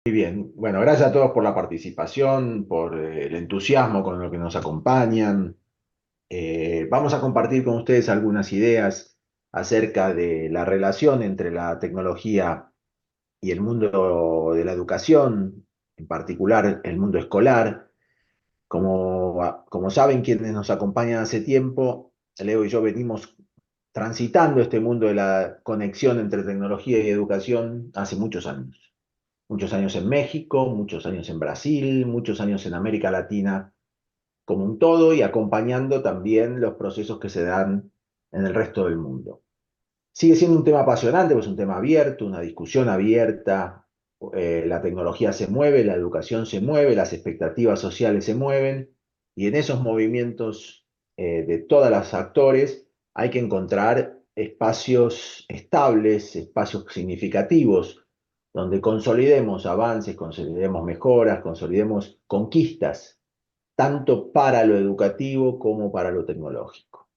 Muy bien. Bueno, gracias a todos por la participación, por el entusiasmo con lo que nos acompañan. Vamos a compartir con ustedes algunas ideas acerca de la relación entre la tecnología y el mundo de la educación, en particular el mundo escolar. Como saben quienes nos acompañan hace tiempo, Leo y yo venimos transitando este mundo de la conexión entre tecnología y educación hace muchos años. Muchos años en México, muchos años en Brasil, muchos años en América Latina como un todo y acompañando también los procesos que se dan en el resto del mundo. Sigue siendo un tema apasionante, pues un tema abierto, una discusión abierta. La tecnología se mueve, la educación se mueve, las expectativas sociales se mueven y en esos movimientos de todos los actores hay que encontrar espacios estables, espacios significativos, donde consolidemos avances, consolidemos mejoras, consolidemos conquistas, tanto para lo educativo como para lo tecnológico.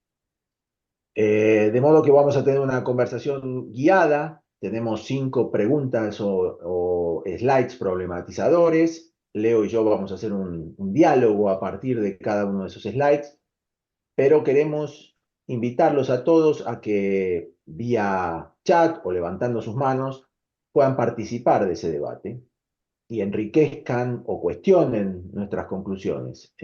De modo que vamos a tener una conversación guiada. Tenemos 5 preguntas o slides problematizadores. Leo y yo vamos a hacer un diálogo a partir de cada uno de esos slides, pero queremos invitarlos a todos a que vía chat o levantando sus manos puedan participar de ese debate y enriquezcan o cuestionen nuestras conclusiones.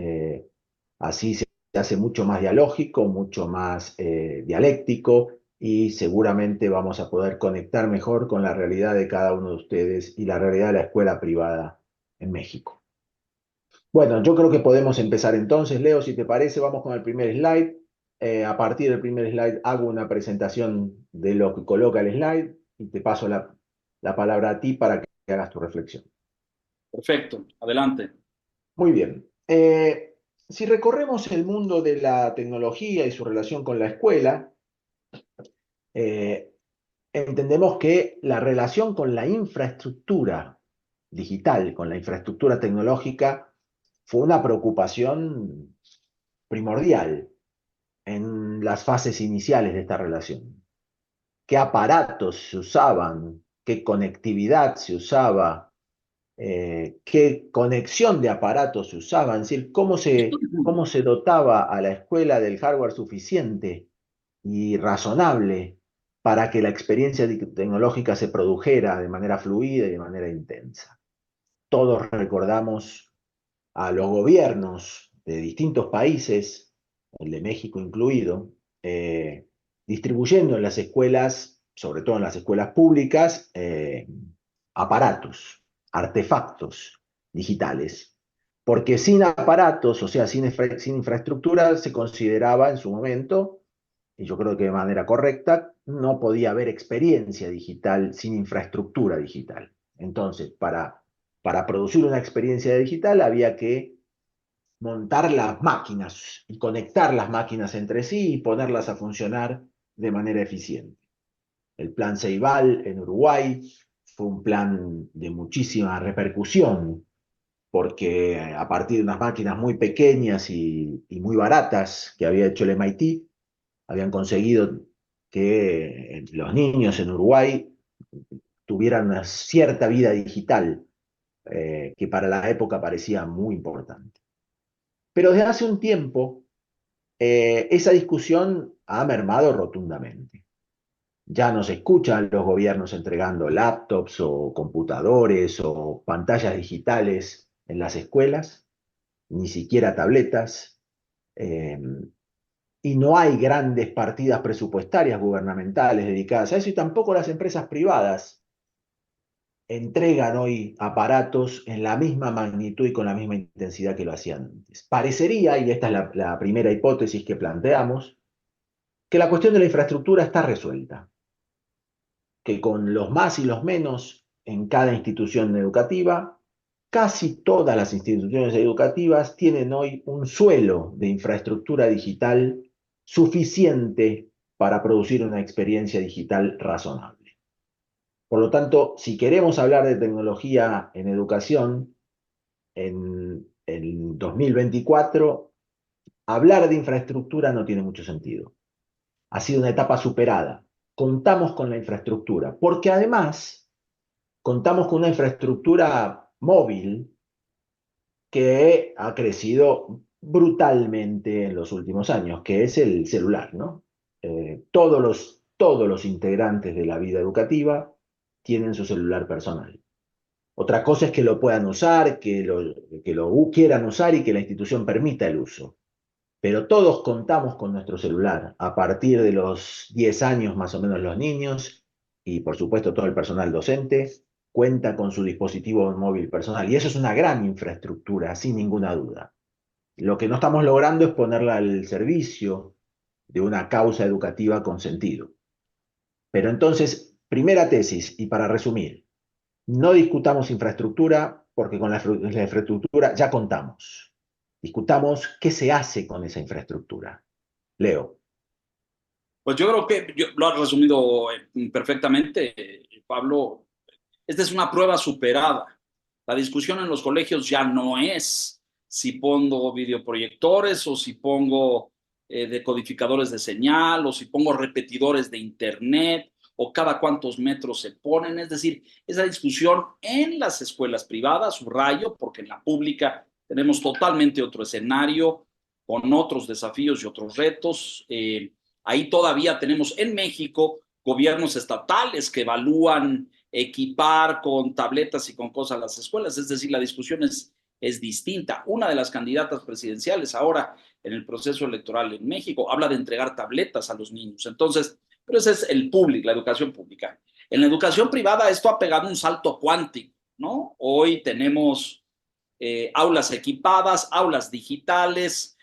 Así se hace mucho más dialógico, mucho más dialéctico y seguramente vamos a poder conectar mejor con la realidad de cada uno de ustedes y la realidad de la escuela privada en México. Bueno, yo creo que podemos empezar entonces, Leo, si te parece, vamos con el primer slide. A partir del primer slide hago una presentación de lo que coloca el slide y te paso la palabra a ti para que hagas tu reflexión. Perfecto, adelante. Muy bien. Si recorremos el mundo de la tecnología y su relación con la escuela, eh, entendemos que la relación con la infraestructura digital, con la infraestructura tecnológica, fue una preocupación primordial en las fases iniciales de esta relación. ¿Qué aparatos se usaban? ¿Qué conectividad se usaba? ¿Qué conexión de aparatos se usaban? Es decir, cómo se dotaba a la escuela del hardware suficiente y razonable para que la experiencia tecnológica se produjera de manera fluida y de manera intensa. Todos recordamos a los gobiernos de distintos países, el de México incluido, distribuyendo en las escuelas, sobre todo en las escuelas públicas, aparatos, artefactos digitales. Porque sin aparatos, o sea, sin infraestructura, se consideraba en su momento, y yo creo que de manera correcta, no podía haber experiencia digital sin infraestructura digital. Entonces, para producir una experiencia digital había que montar las máquinas y conectar las máquinas entre sí y ponerlas a funcionar de manera eficiente. El plan Ceibal en Uruguay fue un plan de muchísima repercusión porque a partir de unas máquinas muy pequeñas y muy baratas que había hecho el MIT, habían conseguido que los niños en Uruguay tuvieran una cierta vida digital que para la época parecía muy importante. Pero desde hace un tiempo esa discusión ha mermado rotundamente. Ya no se escuchan los gobiernos entregando laptops o computadores o pantallas digitales en las escuelas, ni siquiera tabletas, eh, y no hay grandes partidas presupuestarias gubernamentales dedicadas a eso, y tampoco las empresas privadas entregan hoy aparatos en la misma magnitud y con la misma intensidad que lo hacían antes. Parecería, y esta es la primera hipótesis que planteamos, que la cuestión de la infraestructura está resuelta, que con los más y los menos en cada institución educativa, casi todas las instituciones educativas tienen hoy un suelo de infraestructura digital suficiente para producir una experiencia digital razonable. Por lo tanto, si queremos hablar de tecnología en educación en 2024, hablar de infraestructura no tiene mucho sentido. Ha sido una etapa superada. Contamos con la infraestructura, porque además contamos con una infraestructura móvil que ha crecido brutalmente en los últimos años, que es el celular, ¿no? Todos los integrantes de la vida educativa tienen su celular personal. Otra cosa es que lo puedan usar, que lo quieran usar y que la institución permita el uso. Pero todos contamos con nuestro celular a partir de los 10 años más o menos los niños y por supuesto todo el personal docente cuenta con su dispositivo móvil personal y eso es una gran infraestructura, sin ninguna duda. Lo que no estamos logrando es ponerla al servicio de una causa educativa con sentido. Pero entonces, primera tesis, y para resumir, no discutamos infraestructura porque con la infraestructura ya contamos. Discutamos qué se hace con esa infraestructura. Leo. Pues yo creo que lo has resumido perfectamente, Pablo. Esta es una prueba superada. La discusión en los colegios ya no es si pongo videoproyectores o si pongo decodificadores de señal o si pongo repetidores de internet o cada cuántos metros se ponen. Es decir, esa discusión en las escuelas privadas, subrayo, porque en la pública tenemos totalmente otro escenario con otros desafíos y otros retos. Ahí todavía tenemos en México gobiernos estatales que evalúan equipar con tabletas y con cosas las escuelas, es decir, la discusión es distinta. Una de las candidatas presidenciales ahora en el proceso electoral en México habla de entregar tabletas a los niños. Entonces, pero ese es el público, la educación pública. En la educación privada esto ha pegado un salto cuántico, ¿no? Hoy tenemos aulas equipadas, aulas digitales,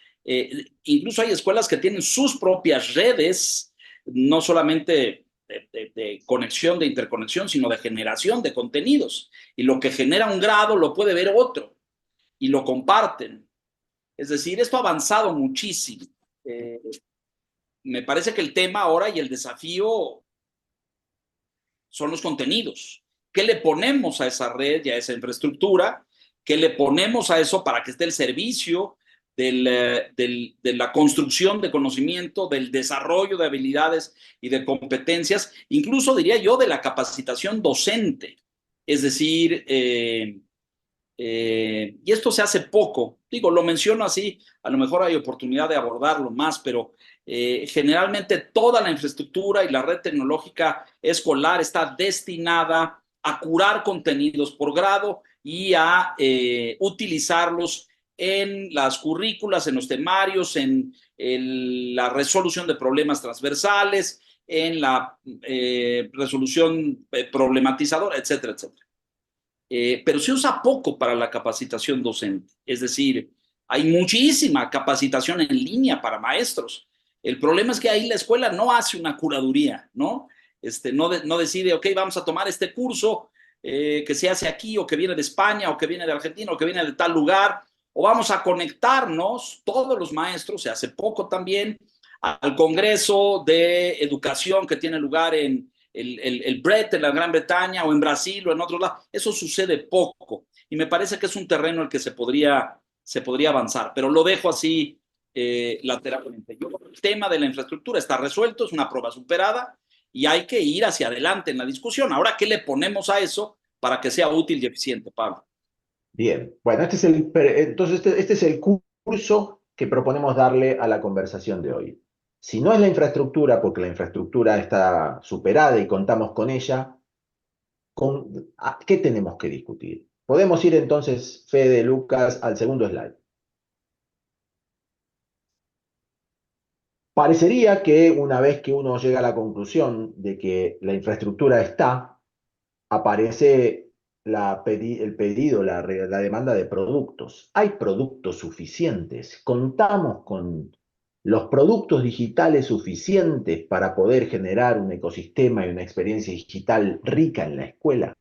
incluso hay escuelas que tienen sus propias redes, no solamente de conexión, de interconexión, sino de generación de contenidos. Y lo que genera un grado lo puede ver otro y lo comparten. Es decir, esto ha avanzado muchísimo. Eh, Me parece que el tema ahora y el desafío son los contenidos. ¿Qué le ponemos a esa red y a esa infraestructura? ¿Qué le ponemos a eso para que esté el servicio de la construcción de conocimiento, del desarrollo de habilidades y de competencias, incluso diría yo de la capacitación docente? Es decir, y esto se hace poco, digo, lo menciono así, a lo mejor hay oportunidad de abordarlo más, pero generalmente toda la infraestructura y la red tecnológica escolar está destinada a curar contenidos por grado y a utilizarlos en las currículas, en los temarios, en la resolución de problemas transversales, en la resolución problematizadora, etcétera, etcétera. Pero se usa poco para la capacitación docente. Es decir, hay muchísima capacitación en línea para maestros. El problema es que ahí la escuela no hace una curaduría, ¿no? No decide, ok, vamos a tomar este curso que se hace aquí o que viene de España o que viene de Argentina o que viene de tal lugar, o vamos a conectarnos todos los maestros, se hace poco también, al Congreso de Educación que tiene lugar en el BRET en la Gran Bretaña o en Brasil o en otros lados. Eso sucede poco y me parece que es un terreno en el que se podría avanzar, pero lo dejo así lateralmente. El tema de la infraestructura está resuelto, es una prueba superada y hay que ir hacia adelante en la discusión. Ahora, ¿qué le ponemos a eso para que sea útil y eficiente, Pablo? Bien, bueno, entonces este es el curso que proponemos darle a la conversación de hoy. Si no es la infraestructura, porque la infraestructura está superada y contamos con ella, ¿qué tenemos que discutir? Podemos ir entonces, Fede, Lucas, al segundo slide. Parecería que una vez que uno llega a la conclusión de que la infraestructura está, aparece el pedido, la demanda de productos. ¿Hay productos suficientes? ¿Contamos con los productos digitales suficientes para poder generar un ecosistema y una experiencia digital rica en la escuela?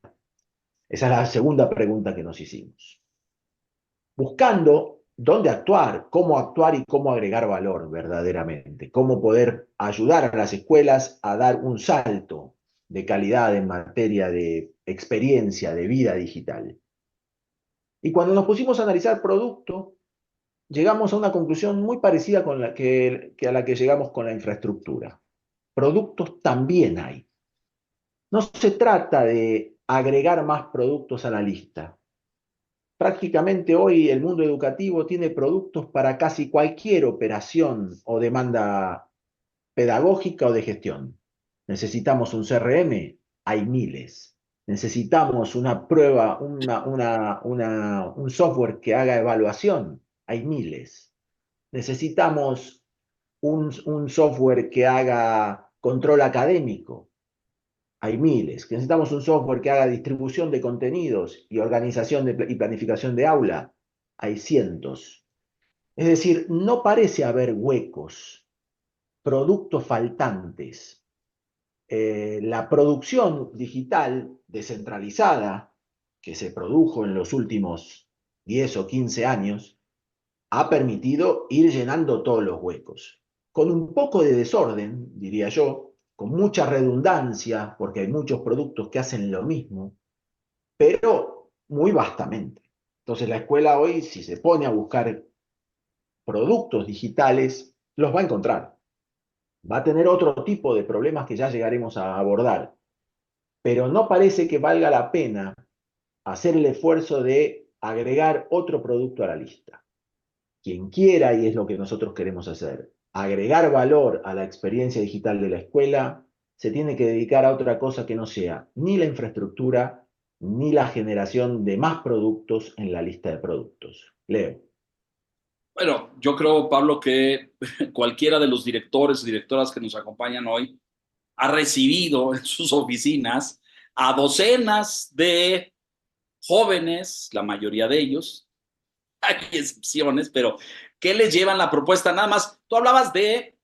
Esa es la segunda pregunta que nos hicimos. Buscando dónde actuar y cómo agregar valor verdaderamente, cómo poder ayudar a las escuelas a dar un salto de calidad en materia de experiencia, de vida digital. Y cuando nos pusimos a analizar producto, llegamos a una conclusión muy parecida con que a la que llegamos con la infraestructura. Productos también hay. No se trata de agregar más productos a la lista. Prácticamente hoy el mundo educativo tiene productos para casi cualquier operación o demanda pedagógica o de gestión. Necesitamos un CRM, hay miles. Necesitamos una prueba, un software que haga evaluación, hay miles. Necesitamos un software que haga control académico, hay miles. Necesitamos un software que haga distribución de contenidos y organización y planificación de aula, hay cientos. Es decir, no parece haber huecos, productos faltantes. La producción digital descentralizada que se produjo en los últimos 10 o 15 años ha permitido ir llenando todos los huecos. Con un poco de desorden, diría yo, con mucha redundancia, porque hay muchos productos que hacen lo mismo, pero muy vastamente. Entonces la escuela hoy, si se pone a buscar productos digitales, los va a encontrar. Va a tener otro tipo de problemas que ya llegaremos a abordar, pero no parece que valga la pena hacer el esfuerzo de agregar otro producto a la lista. Quien quiera, y es lo que nosotros queremos hacer, agregar valor a la experiencia digital de la escuela, se tiene que dedicar a otra cosa que no sea ni la infraestructura ni la generación de más productos en la lista de productos. Leo. Bueno, yo creo, Pablo, que cualquiera de los directores o directoras que nos acompañan hoy ha recibido en sus oficinas a docenas de jóvenes, la mayoría de ellos, hay excepciones, pero ¿qué les llevan la propuesta? Nada más, tú hablabas de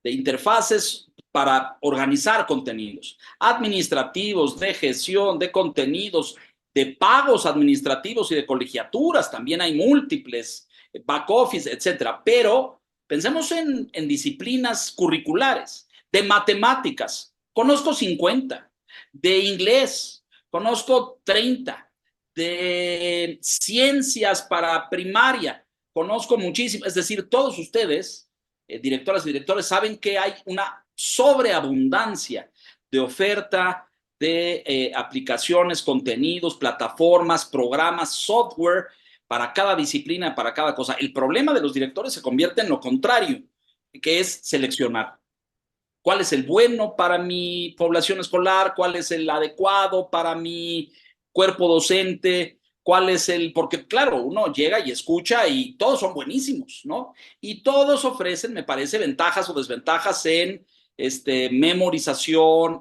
interfaces para organizar contenidos administrativos, de gestión, de contenidos, de pagos administrativos y de colegiaturas. También hay múltiples, back office, etcétera. Pero pensemos en disciplinas curriculares, de matemáticas. Conozco 50, de inglés, conozco 30, de ciencias para primaria, conozco muchísimo. Es decir, todos ustedes directoras y directores saben que hay una sobreabundancia de oferta de aplicaciones, contenidos, plataformas, programas, software para cada disciplina, para cada cosa. El problema de los directores se convierte en lo contrario, que es seleccionar. ¿Cuál es el bueno para mi población escolar? ¿Cuál es el adecuado para mi cuerpo docente? ¿Cuál es el...? Porque claro, uno llega y escucha y todos son buenísimos, ¿no? Y todos ofrecen, me parece, ventajas o desventajas en memorización,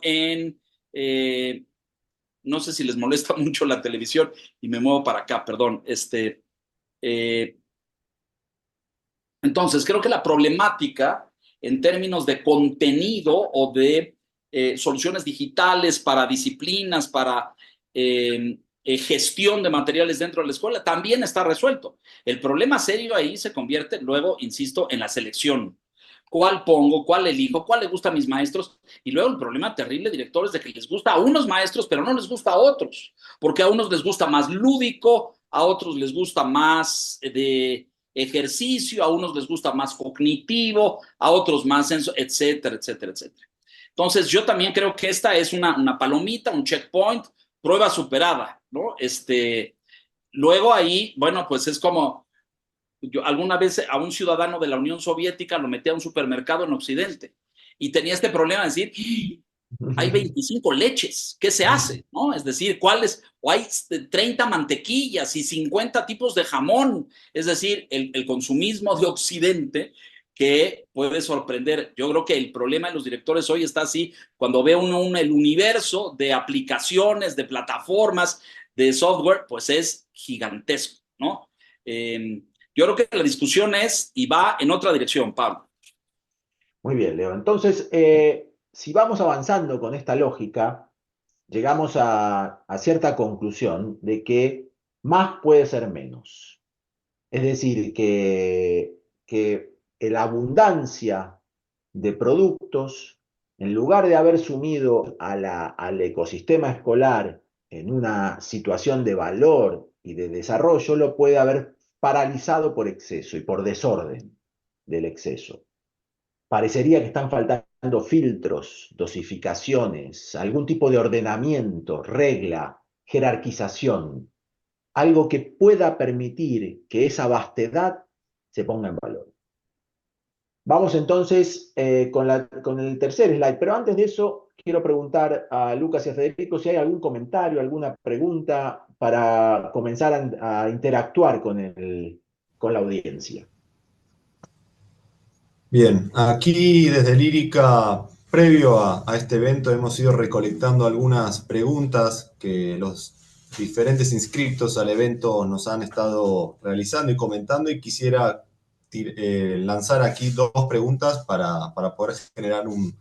no sé si les molesta mucho la televisión y me muevo para acá, perdón. Eh, entonces, creo que la problemática en términos de contenido o de soluciones digitales para disciplinas, para gestión de materiales dentro de la escuela, también está resuelto. El problema serio ahí se convierte luego, insisto, en la selección. ¿Cuál pongo? ¿Cuál elijo? ¿Cuál le gusta a mis maestros? Y luego el problema terrible, directores, de que les gusta a unos maestros, pero no les gusta a otros, porque a unos les gusta más lúdico, a otros les gusta más de ejercicio, a unos les gusta más cognitivo, a otros más, etcétera, etcétera, etcétera. Entonces, yo también creo que esta es una palomita, un checkpoint, prueba superada, ¿no? Luego ahí, bueno, pues es como, yo alguna vez a un ciudadano de la Unión Soviética lo metí a un supermercado en Occidente y tenía este problema de decir, hay 25 leches, ¿qué se hace? ¿No? Es decir, ¿cuáles? O hay 30 mantequillas y 50 tipos de jamón. Es decir, el consumismo de Occidente que puede sorprender. Yo creo que el problema de los directores hoy está así, cuando ve uno el universo de aplicaciones, de plataformas, de software, pues es gigantesco, ¿no? Yo creo que la discusión es y va en otra dirección, Pablo. Muy bien, Leo. Entonces, si vamos avanzando con esta lógica, llegamos a cierta conclusión de que más puede ser menos. Es decir, que la abundancia de productos, en lugar de haber sumido al ecosistema escolar en una situación de valor y de desarrollo, lo puede haber paralizado por exceso y por desorden del exceso. Parecería que están faltando filtros, dosificaciones, algún tipo de ordenamiento, regla, jerarquización, algo que pueda permitir que esa vastedad se ponga en valor. Vamos entonces con el tercer slide, pero antes de eso quiero preguntar a Lucas y a Federico si hay algún comentario, alguna pregunta para comenzar a interactuar con la audiencia. Bien, aquí desde Lírica, previo a este evento, hemos ido recolectando algunas preguntas que los diferentes inscriptos al evento nos han estado realizando y comentando, y quisiera lanzar aquí dos preguntas para poder generar un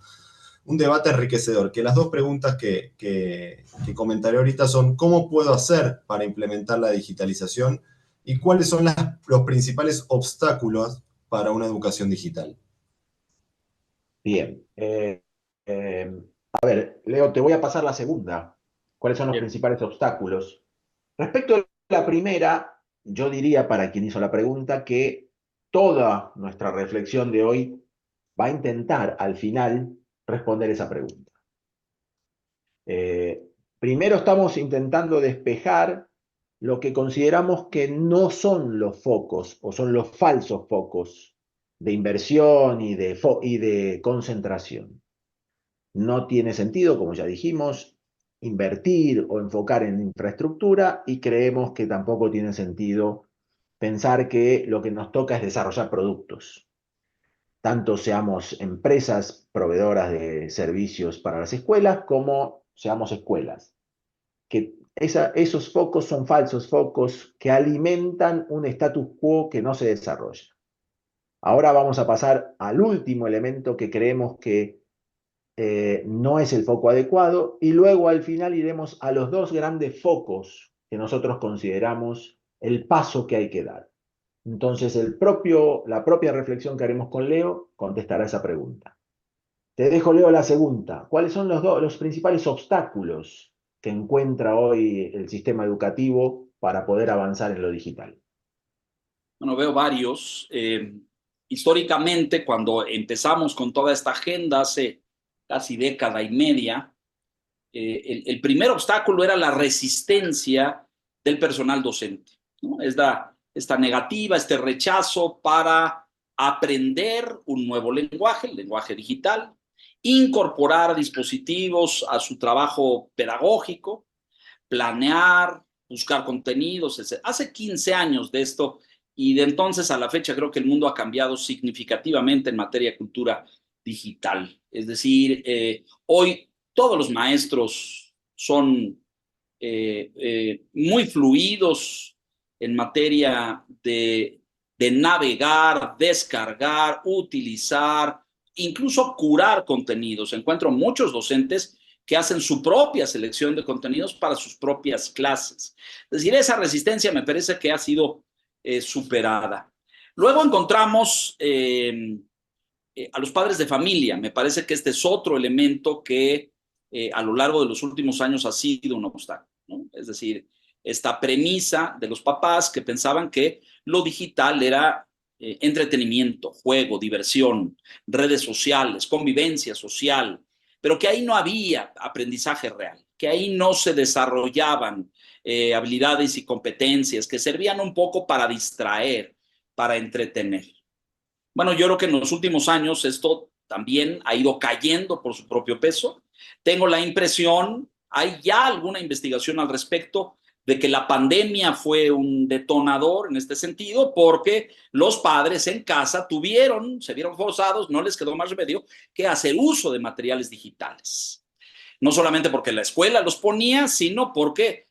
debate enriquecedor. Que las dos preguntas que comentaré ahorita son: ¿cómo puedo hacer para implementar la digitalización? ¿Y cuáles son los principales obstáculos para una educación digital? Bien. A ver, Leo, te voy a pasar la segunda. ¿Cuáles son los Bien. principales obstáculos? Respecto a la primera, yo diría para quien hizo la pregunta que toda nuestra reflexión de hoy va a intentar al final responder esa pregunta. Eh, Primero estamos intentando despejar lo que consideramos que no son los focos o son los falsos focos de inversión y de concentración. No tiene sentido, como ya dijimos, invertir o enfocar en infraestructura, y creemos que tampoco tiene sentido pensar que lo que nos toca es desarrollar productos. Tanto seamos empresas proveedoras de servicios para las escuelas como seamos escuelas. Que esos focos son falsos focos que alimentan un status quo que no se desarrolla. Ahora vamos a pasar al último elemento que creemos que no es el foco adecuado, y luego al final iremos a los dos grandes focos que nosotros consideramos el paso que hay que dar. Entonces la propia reflexión que haremos con Leo contestará esa pregunta. Te dejo, Leo, la segunda. ¿Cuáles son los principales obstáculos que encuentra hoy el sistema educativo para poder avanzar en lo digital? Bueno, veo varios. Históricamente, cuando empezamos con toda esta agenda hace casi década y media, el primer obstáculo era la resistencia del personal docente, ¿no? Esta negativa, este rechazo para aprender un nuevo lenguaje, el lenguaje digital, incorporar dispositivos a su trabajo pedagógico, planear, buscar contenidos, etc. Hace 15 años de esto, y de entonces a la fecha creo que el mundo ha cambiado significativamente en materia de cultura digital. Es decir, hoy todos los maestros son muy fluidos en materia de navegar, descargar, utilizar, incluso curar contenidos. Encuentro muchos docentes que hacen su propia selección de contenidos para sus propias clases. Es decir, esa resistencia me parece que ha sido superada. Luego encontramos a los padres de familia. Me parece que este es otro elemento que a lo largo de los últimos años ha sido un obstáculo, ¿no? Es decir, esta premisa de los papás que pensaban que lo digital era entretenimiento, juego, diversión, redes sociales, convivencia social, pero que ahí no había aprendizaje real, que ahí no se desarrollaban habilidades y competencias que servían un poco para distraer, para entretener. Bueno, yo creo que en los últimos años esto también ha ido cayendo por su propio peso. Tengo la impresión, hay ya alguna investigación al respecto, de que la pandemia fue un detonador en este sentido, porque los padres en casa se vieron forzados, no les quedó más remedio que hacer uso de materiales digitales. No solamente porque la escuela los ponía, sino porque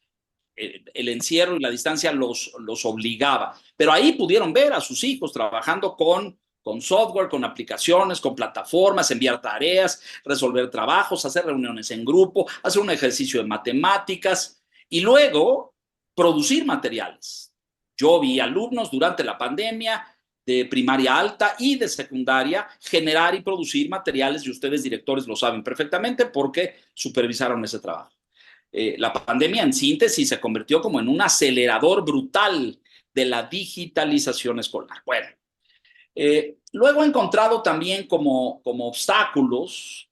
el encierro y la distancia los obligaba. Pero ahí pudieron ver a sus hijos trabajando con software, con aplicaciones, con plataformas, enviar tareas, resolver trabajos, hacer reuniones en grupo, hacer un ejercicio de matemáticas y luego producir materiales. Yo vi alumnos durante la pandemia de primaria alta y de secundaria generar y producir materiales, y ustedes directores lo saben perfectamente porque supervisaron ese trabajo. La pandemia en síntesis se convirtió como en un acelerador brutal de la digitalización escolar. Bueno, Luego he encontrado también como obstáculos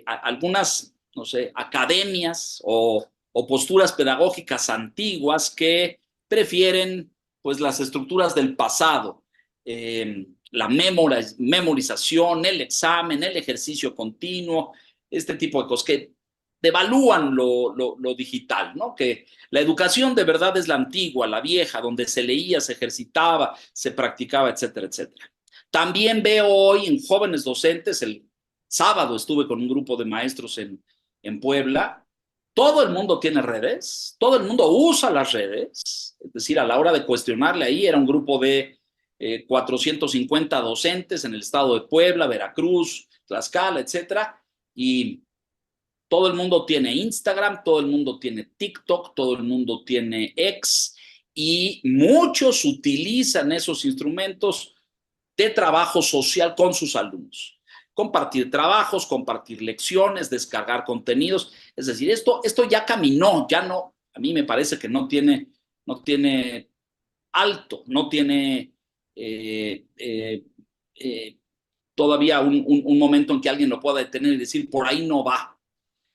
algunas, no sé, academias o posturas pedagógicas antiguas que prefieren pues las estructuras del pasado, la memorización, el examen, el ejercicio continuo, este tipo de cosas que devalúan lo digital, ¿no? Que la educación de verdad es la antigua, la vieja, donde se leía, se ejercitaba, se practicaba, etcétera, etcétera. También veo hoy en jóvenes docentes, el sábado estuve con un grupo de maestros en Puebla, todo el mundo tiene redes, todo el mundo usa las redes, es decir, a la hora de cuestionarle ahí era un grupo de 450 docentes en el estado de Puebla, Veracruz, Tlaxcala, etcétera, y todo el mundo tiene Instagram, todo el mundo tiene TikTok, todo el mundo tiene X, y muchos utilizan esos instrumentos de trabajo social con sus alumnos. Compartir trabajos, compartir lecciones, descargar contenidos. Es decir, esto ya caminó, ya no, a mí me parece que no tiene alto, no tiene todavía un momento en que alguien lo pueda detener y decir, por ahí no va.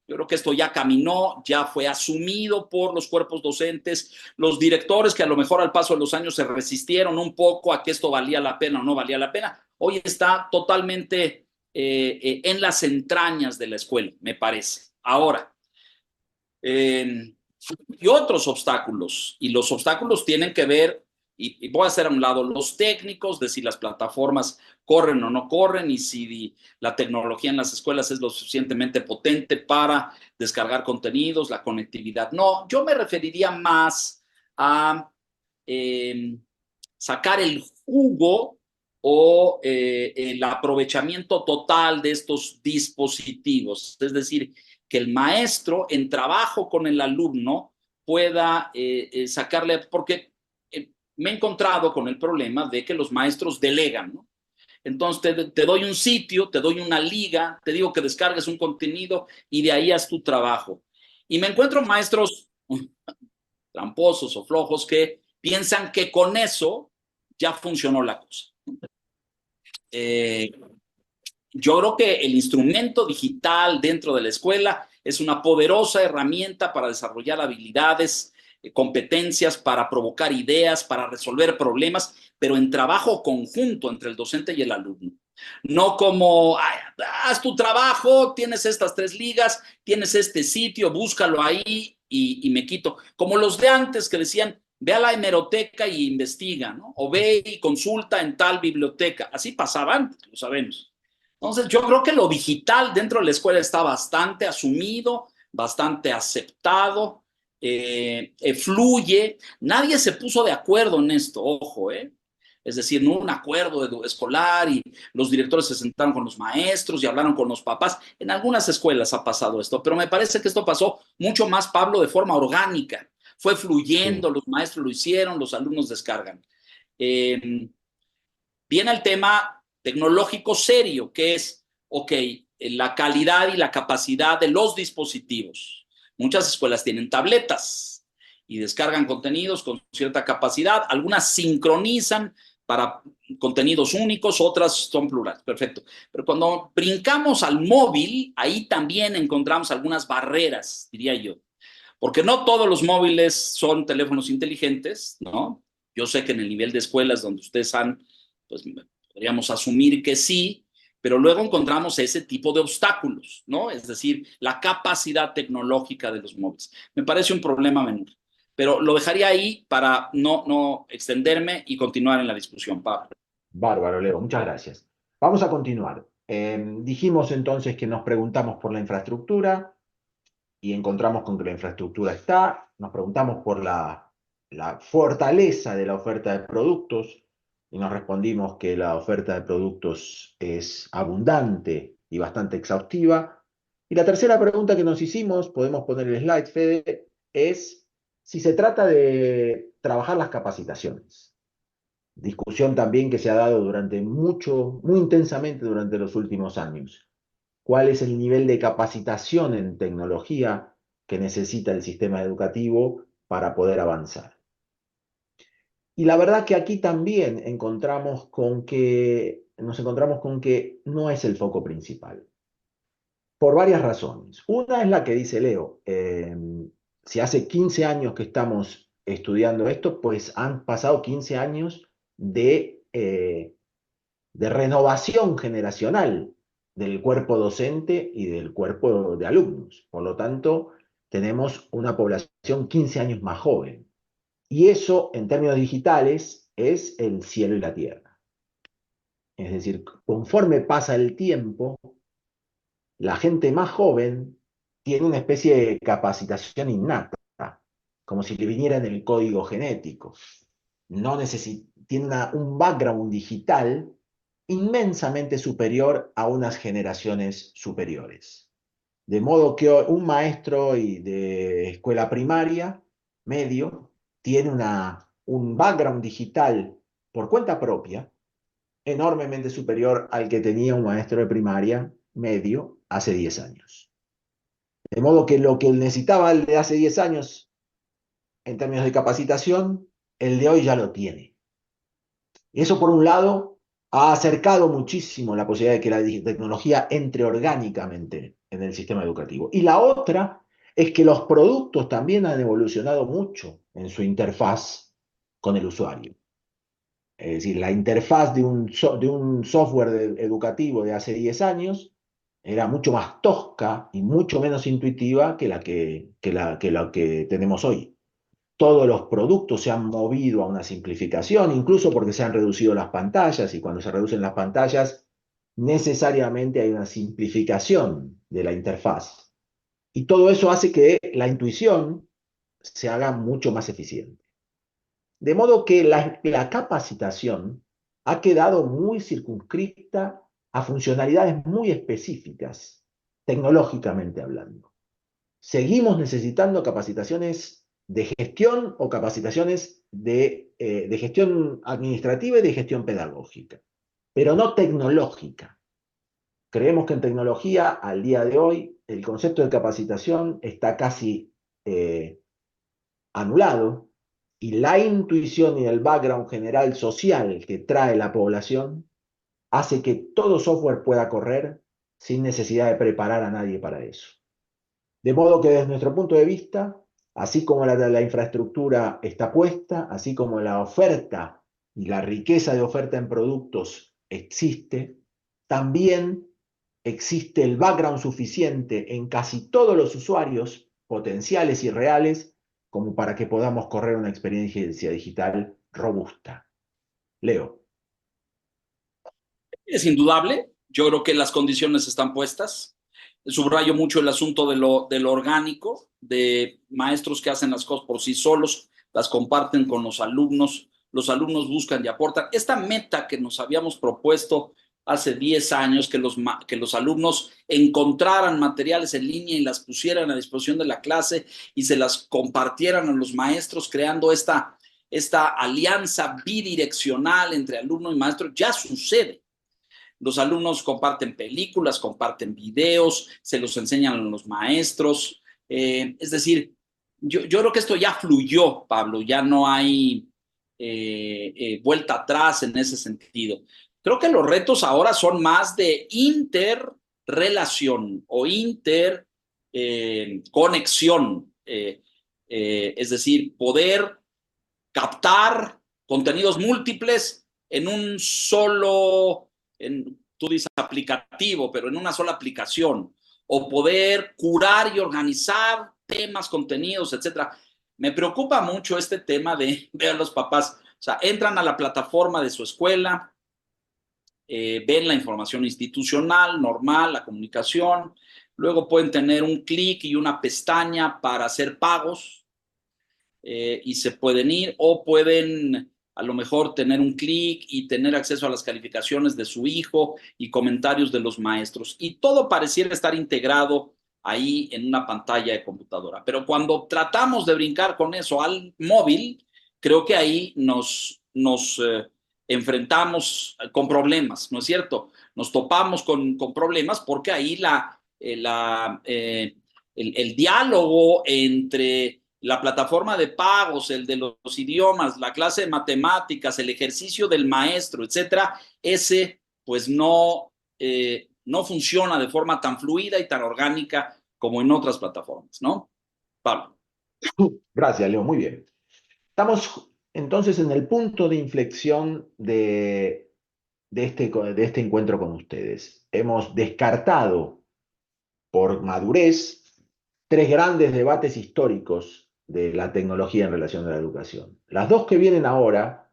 Yo creo que esto ya caminó, ya fue asumido por los cuerpos docentes, los directores que a lo mejor al paso de los años se resistieron un poco a que esto valía la pena o no valía la pena. Hoy está totalmente en las entrañas de la escuela, me parece. Ahora, y otros obstáculos, y los obstáculos tienen que ver, y voy a hacer a un lado los técnicos, de si las plataformas corren o no corren, y si la tecnología en las escuelas es lo suficientemente potente para descargar contenidos, la conectividad. No, yo me referiría más a sacar el jugo o el aprovechamiento total de estos dispositivos. Es decir, que el maestro en trabajo con el alumno pueda sacarle, porque me he encontrado con el problema de que los maestros delegan, ¿no? Entonces te doy un sitio, te doy una liga, te digo que descargues un contenido y de ahí haz tu trabajo. Y me encuentro maestros tramposos o flojos que piensan que con eso ya funcionó la cosa. Eh, yo creo que el instrumento digital dentro de la escuela es una poderosa herramienta para desarrollar habilidades, competencias, para provocar ideas, para resolver problemas, pero en trabajo conjunto entre el docente y el alumno. No como, haz tu trabajo, tienes estas 3 ligas, tienes este sitio, búscalo ahí y me quito. Como los de antes que decían, ve a la hemeroteca y investiga, ¿no? O ve y consulta en tal biblioteca. Así pasaba antes, lo sabemos. Entonces, yo creo que lo digital dentro de la escuela está bastante asumido, bastante aceptado, fluye. Nadie se puso de acuerdo en esto, ojo, ¿eh? Es decir, no un acuerdo escolar y los directores se sentaron con los maestros y hablaron con los papás. En algunas escuelas ha pasado esto, pero me parece que esto pasó mucho más, Pablo, de forma orgánica. Fue fluyendo, Sí. los maestros lo hicieron, los alumnos descargan. Viene el tema tecnológico serio, que es, ok, la calidad y la capacidad de los dispositivos. Muchas escuelas tienen tabletas y descargan contenidos con cierta capacidad, algunas sincronizan para contenidos únicos, otras son plurales, perfecto. Pero cuando brincamos al móvil, ahí también encontramos algunas barreras, diría yo, porque no todos los móviles son teléfonos inteligentes, ¿no? Yo sé que en el nivel de escuelas donde ustedes han, pues podríamos asumir que sí, pero luego encontramos ese tipo de obstáculos, ¿no? Es decir, la capacidad tecnológica de los móviles. Me parece un problema menor, pero lo dejaría ahí para no extenderme y continuar en la discusión, Pablo. Bárbaro, Leo, muchas gracias. Vamos a continuar. Dijimos entonces que nos preguntamos por la infraestructura y encontramos con que la infraestructura está, nos preguntamos por la fortaleza de la oferta de productos y nos respondimos que la oferta de productos es abundante y bastante exhaustiva. Y la tercera pregunta que nos hicimos, podemos poner el slide, Fede, es si se trata de trabajar las capacitaciones. Discusión también que se ha dado durante muy intensamente durante los últimos años. ¿Cuál es el nivel de capacitación en tecnología que necesita el sistema educativo para poder avanzar? Y la verdad que aquí también nos encontramos con que no es el foco principal, por varias razones. Una es la que dice Leo. Si hace 15 años que estamos estudiando esto, pues han pasado 15 años de renovación generacional del cuerpo docente y del cuerpo de alumnos. Por lo tanto, tenemos una población 15 años más joven. Y eso, en términos digitales, es el cielo y la tierra. Es decir, conforme pasa el tiempo, la gente más joven tiene una especie de capacitación innata, como si le viniera en el código genético. No tiene un background digital inmensamente superior a unas generaciones superiores. De modo que un maestro de escuela primaria, medio, tiene un background digital por cuenta propia enormemente superior al que tenía un maestro de primaria medio hace 10 años. De modo que lo que él necesitaba el de hace 10 años en términos de capacitación, el de hoy ya lo tiene. Y eso, por un lado, ha acercado muchísimo la posibilidad de que la tecnología entre orgánicamente en el sistema educativo. Y la otra es que los productos también han evolucionado mucho en su interfaz con el usuario. Es decir, la interfaz de un software educativo de hace 10 años era mucho más tosca y mucho menos intuitiva que la que tenemos hoy. Todos los productos se han movido a una simplificación, incluso porque se han reducido las pantallas, y cuando se reducen las pantallas, necesariamente hay una simplificación de la interfaz. Y todo eso hace que la intuición se haga mucho más eficiente. De modo que la capacitación ha quedado muy circunscrita a funcionalidades muy específicas, tecnológicamente hablando. Seguimos necesitando capacitaciones de gestión o capacitaciones de gestión administrativa y de gestión pedagógica, pero no tecnológica. Creemos que en tecnología, al día de hoy, el concepto de capacitación está casi anulado, y la intuición y el background general social que trae la población hace que todo software pueda correr sin necesidad de preparar a nadie para eso. De modo que desde nuestro punto de vista, así como la infraestructura está puesta, así como la oferta y la riqueza de oferta en productos existe, también existe el background suficiente en casi todos los usuarios potenciales y reales como para que podamos correr una experiencia digital robusta. Leo. Es indudable, yo creo que las condiciones están puestas. Subrayo mucho el asunto de lo orgánico, de maestros que hacen las cosas por sí solos, las comparten con los alumnos buscan y aportan. Esta meta que nos habíamos propuesto hace 10 años, que los alumnos encontraran materiales en línea y las pusieran a disposición de la clase y se las compartieran a los maestros, creando esta alianza bidireccional entre alumno y maestro, ya sucede. Los alumnos comparten películas, comparten videos, se los enseñan a los maestros. Es decir, yo creo que esto ya fluyó, Pablo, ya no hay vuelta atrás en ese sentido. Creo que los retos ahora son más de interrelación o interconexión. Es decir, poder captar contenidos múltiples en un solo, tú dices aplicativo, pero en una sola aplicación, o poder curar y organizar temas, contenidos, etcétera. Me preocupa mucho este tema de ver a los papás, o sea, entran a la plataforma de su escuela, ven la información institucional, normal, la comunicación, luego pueden tener un clic y una pestaña para hacer pagos, y se pueden ir, o pueden a lo mejor tener un clic y tener acceso a las calificaciones de su hijo y comentarios de los maestros. Y todo pareciera estar integrado ahí en una pantalla de computadora. Pero cuando tratamos de brincar con eso al móvil, creo que ahí nos enfrentamos con problemas, ¿no es cierto? Nos topamos con problemas porque ahí el diálogo entre la plataforma de pagos, el de los idiomas, la clase de matemáticas, el ejercicio del maestro, etcétera, ese pues no funciona de forma tan fluida y tan orgánica como en otras plataformas, ¿no? Pablo. Gracias, Leo, muy bien. Estamos entonces en el punto de inflexión de este encuentro con ustedes. Hemos descartado por madurez tres grandes debates históricos de la tecnología en relación a la educación. Las dos que vienen ahora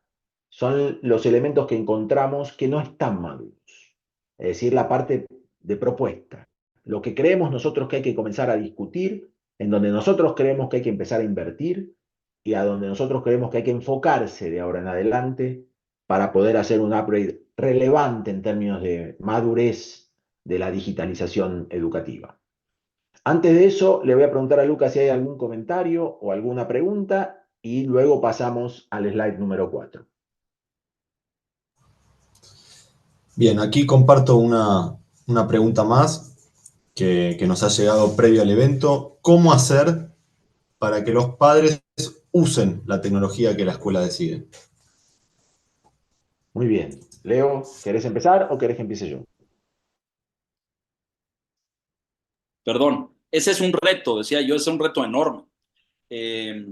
son los elementos que encontramos que no están maduros, es decir, la parte de propuesta, lo que creemos nosotros que hay que comenzar a discutir, en donde nosotros creemos que hay que empezar a invertir y a donde nosotros creemos que hay que enfocarse de ahora en adelante para poder hacer un upgrade relevante en términos de madurez de la digitalización educativa. Antes de eso, le voy a preguntar a Lucas si hay algún comentario o alguna pregunta y luego pasamos al slide número 4. Bien, aquí comparto una pregunta más que nos ha llegado previo al evento. ¿Cómo hacer para que los padres usen la tecnología que la escuela decide? Muy bien. Leo, ¿querés empezar o querés que empiece yo? Perdón, ese es un reto, decía yo, es un reto enorme. Es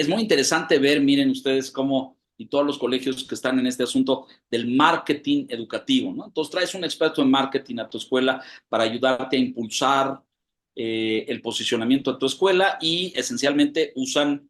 muy interesante ver, miren ustedes cómo, y todos los colegios que están en este asunto del marketing educativo, ¿no? Entonces traes un experto en marketing a tu escuela para ayudarte a impulsar el posicionamiento de tu escuela y esencialmente usan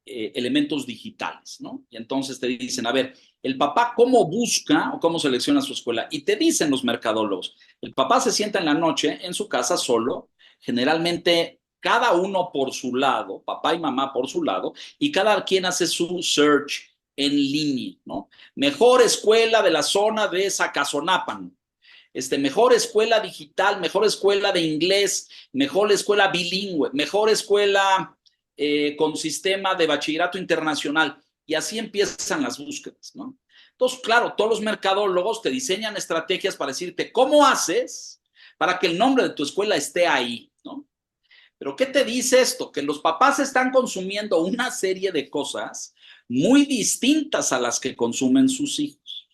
elementos digitales, ¿no? Y entonces te dicen, a ver, el papá cómo busca o cómo selecciona su escuela. Y te dicen los mercadólogos, el papá se sienta en la noche en su casa solo, generalmente cada uno por su lado, papá y mamá por su lado, y cada quien hace su search en línea, ¿no? Mejor escuela de la zona de Zacazonapan, mejor escuela digital, mejor escuela de inglés, mejor escuela bilingüe, mejor escuela con sistema de bachillerato internacional. Y así empiezan las búsquedas, ¿no? Entonces, claro, todos los mercadólogos te diseñan estrategias para decirte cómo haces para que el nombre de tu escuela esté ahí, ¿no? Pero ¿qué te dice esto? Que los papás están consumiendo una serie de cosas muy distintas a las que consumen sus hijos.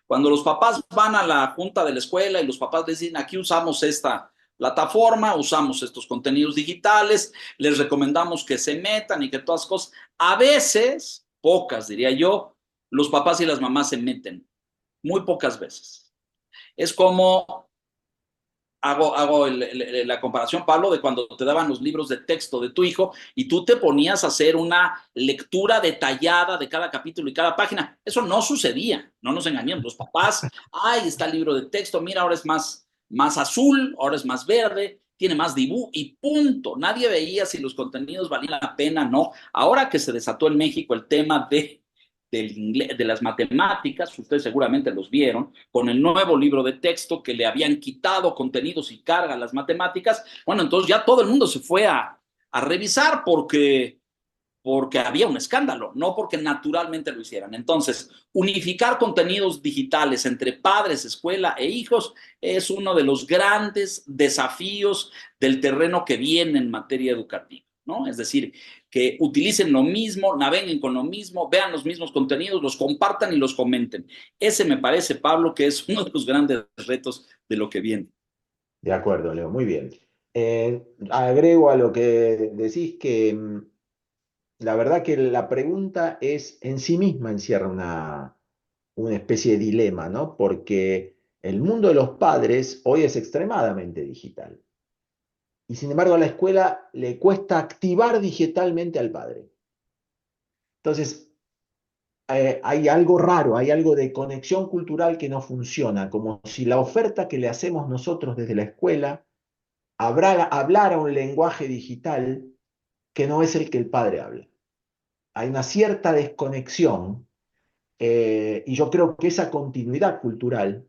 Cuando los papás van a la junta de la escuela y los papás dicen, aquí usamos esta plataforma, usamos estos contenidos digitales, les recomendamos que se metan y que todas las cosas, a veces, pocas diría yo, los papás y las mamás se meten, muy pocas veces. Es como hago la comparación, Pablo, de cuando te daban los libros de texto de tu hijo y tú te ponías a hacer una lectura detallada de cada capítulo y cada página. Eso no sucedía, no nos engañemos. Los papás, ay, está el libro de texto, mira, ahora es más azul, ahora es más verde, tiene más dibujo y punto. Nadie veía si los contenidos valían la pena, no. Ahora que se desató en México el tema del inglés, de las matemáticas, ustedes seguramente los vieron, con el nuevo libro de texto que le habían quitado contenidos y carga a las matemáticas, bueno, entonces ya todo el mundo se fue a revisar porque había un escándalo, no porque naturalmente lo hicieran. Entonces, unificar contenidos digitales entre padres, escuela e hijos es uno de los grandes desafíos del terreno que viene en materia educativa, ¿no? Es decir, que utilicen lo mismo, naveguen con lo mismo, vean los mismos contenidos, los compartan y los comenten. Ese me parece, Pablo, que es uno de los grandes retos de lo que viene. De acuerdo, Leo, muy bien. Agrego a lo que decís que la verdad que la pregunta es en sí misma encierra una especie de dilema, ¿no? Porque el mundo de los padres hoy es extremadamente digital. Y sin embargo a la escuela le cuesta activar digitalmente al padre. Entonces, hay algo raro, hay algo de conexión cultural que no funciona, como si la oferta que le hacemos nosotros desde la escuela hablara un lenguaje digital que no es el que el padre habla. Hay una cierta desconexión y yo creo que esa continuidad cultural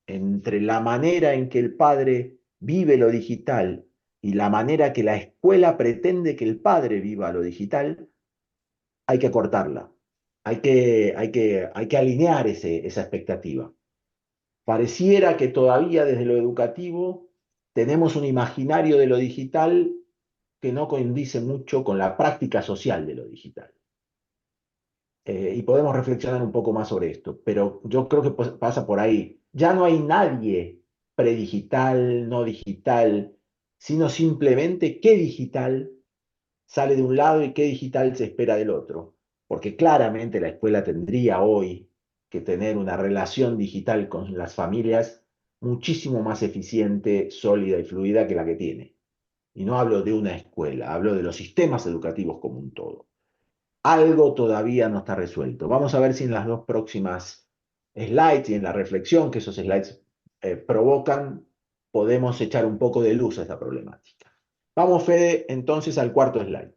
entre la manera en que el padre vive lo digital y la manera que la escuela pretende que el padre viva lo digital, hay que cortarla. Hay que alinear esa expectativa. Pareciera que todavía desde lo educativo tenemos un imaginario de lo digital que no coincide mucho con la práctica social de lo digital. Y podemos reflexionar un poco más sobre esto, pero yo creo que pasa por ahí. Ya no hay nadie predigital, no digital, sino simplemente qué digital sale de un lado y qué digital se espera del otro. Porque claramente la escuela tendría hoy que tener una relación digital con las familias muchísimo más eficiente, sólida y fluida que la que tiene. Y no hablo de una escuela, hablo de los sistemas educativos como un todo. Algo todavía no está resuelto. Vamos a ver si en las dos próximas slides y en la reflexión que esos slides provocan, podemos echar un poco de luz a esta problemática. Vamos, Fede, entonces al cuarto slide.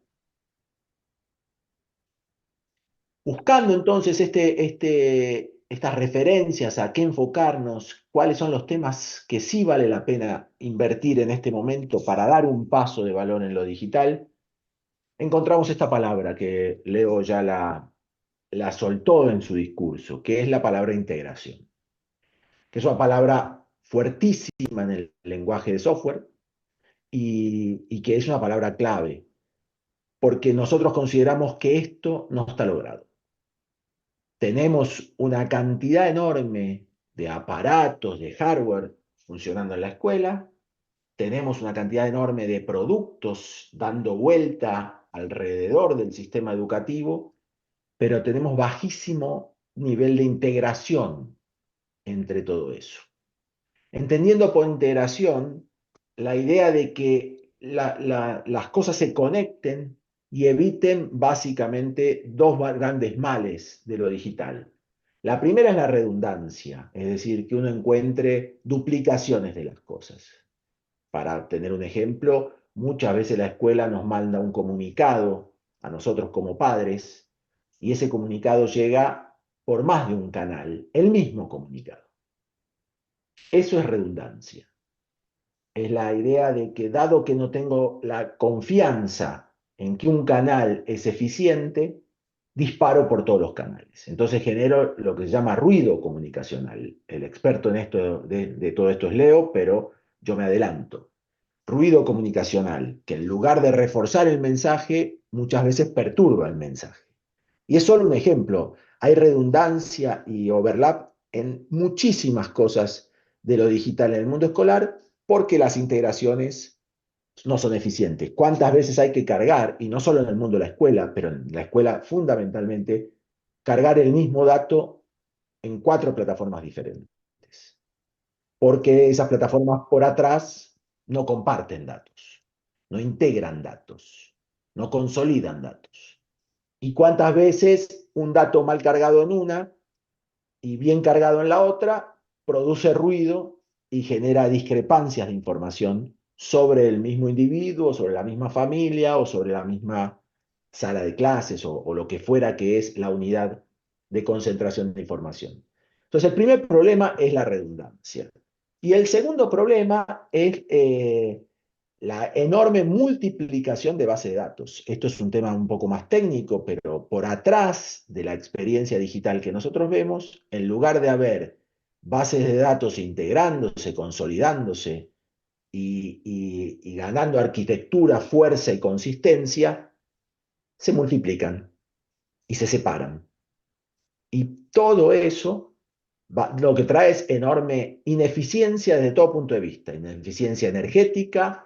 Buscando entonces estas referencias a qué enfocarnos, cuáles son los temas que sí vale la pena invertir en este momento para dar un paso de valor en lo digital, encontramos esta palabra que Leo ya la soltó en su discurso, que es la palabra integración, que es una palabra fuertísima en el lenguaje de software y que es una palabra clave, porque nosotros consideramos que esto no está logrado. Tenemos una cantidad enorme de aparatos, de hardware funcionando en la escuela, tenemos una cantidad enorme de productos dando vuelta alrededor del sistema educativo, pero tenemos bajísimo nivel de integración entre todo eso. Entendiendo por integración la idea de que las cosas se conecten y eviten básicamente dos grandes males de lo digital. La primera es la redundancia, es decir, que uno encuentre duplicaciones de las cosas. Para tener un ejemplo, muchas veces la escuela nos manda un comunicado a nosotros como padres y ese comunicado llega por más de un canal, el mismo comunicado. Eso es redundancia. Es la idea de que dado que no tengo la confianza en que un canal es eficiente, disparo por todos los canales. Entonces genero lo que se llama ruido comunicacional. El experto en esto, de todo esto es Leo, pero yo me adelanto. Ruido comunicacional, que en lugar de reforzar el mensaje, muchas veces perturba el mensaje. Y es solo un ejemplo. Hay redundancia y overlap en muchísimas cosas de lo digital en el mundo escolar porque las integraciones no son eficientes. ¿Cuántas veces hay que cargar, y no solo en el mundo de la escuela, pero en la escuela fundamentalmente, cargar el mismo dato en 4 plataformas diferentes? Porque esas plataformas por atrás no comparten datos, no integran datos, no consolidan datos. ¿Y cuántas veces un dato mal cargado en una y bien cargado en la otra produce ruido y genera discrepancias de información sobre el mismo individuo, sobre la misma familia o sobre la misma sala de clases o lo que fuera que es la unidad de concentración de información? Entonces, el primer problema es la redundancia. Y el segundo problema es la enorme multiplicación de bases de datos. Esto es un tema un poco más técnico, pero por atrás de la experiencia digital que nosotros vemos, en lugar de haber bases de datos integrándose, consolidándose y ganando arquitectura, fuerza y consistencia, se multiplican y se separan. Y todo eso lo que trae es enorme ineficiencia desde todo punto de vista, ineficiencia energética,